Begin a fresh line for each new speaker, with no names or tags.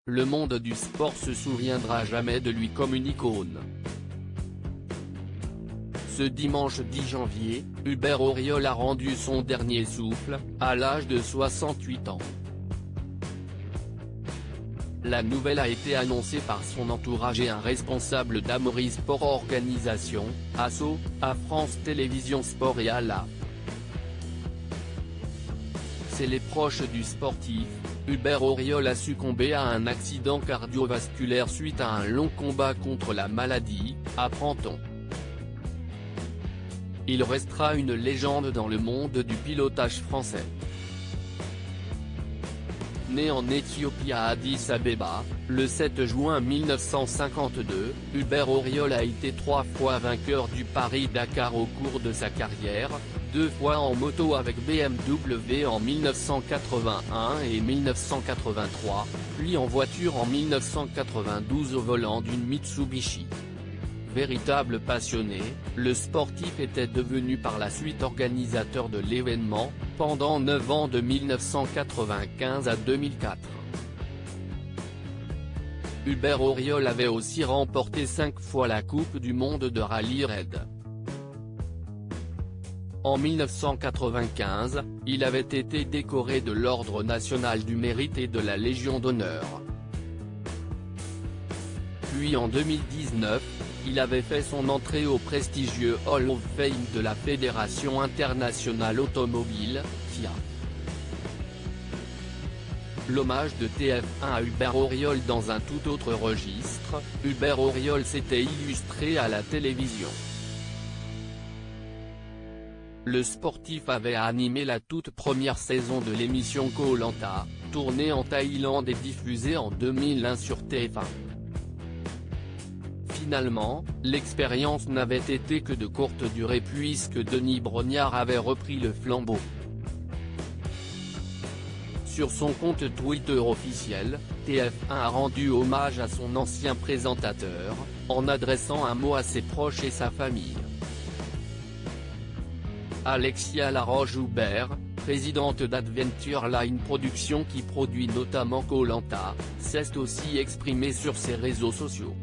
le monde du sport se souviendra jamais de lui comme une icône. Ce dimanche 10 janvier, Hubert Auriol a rendu son dernier souffle, à l'âge de 68 ans. La nouvelle a été annoncée par son entourage et un responsable d'Amaury Sport Organisation, ASSO, à France Télévisions Sport et à la. C'est les proches du sportif. Hubert Auriol a succombé à un accident cardiovasculaire suite à un long combat contre la maladie, apprend-on. Il restera une légende dans le monde du pilotage français. Né en Éthiopie à Addis Abeba, le 7 juin 1952, Hubert Auriol a été 3 fois vainqueur du Paris-Dakar au cours de sa carrière, 2 fois en moto avec BMW en 1981 et 1983, puis en voiture en 1992 au volant d'une Mitsubishi. Véritable passionné, le sportif était devenu par la suite organisateur de l'événement, pendant 9 ans de 1995 à 2004. Hubert Auriol avait aussi remporté 5 fois la Coupe du monde de rallye raid. En 1995, il avait été décoré de l'Ordre national du mérite et de la Légion d'honneur. Puis en 2019, il avait fait son entrée au prestigieux Hall of Fame de la Fédération internationale automobile, FIA. L'hommage de TF1 à Hubert Auriol dans un tout autre registre, Hubert Auriol s'était illustré à la télévision. Le sportif avait animé la toute première saison de l'émission Koh-Lanta, tournée en Thaïlande et diffusée en 2001 sur TF1. Finalement, l'expérience n'avait été que de courte durée puisque Denis Brognard avait repris le flambeau. Sur son compte Twitter officiel, TF1 a rendu hommage à son ancien présentateur, en adressant un mot à ses proches et sa famille. Alexia Laroche-Joubert, présidente d'Adventure Line Productions qui produit notamment Koh-Lanta, s'est aussi exprimée sur ses réseaux sociaux.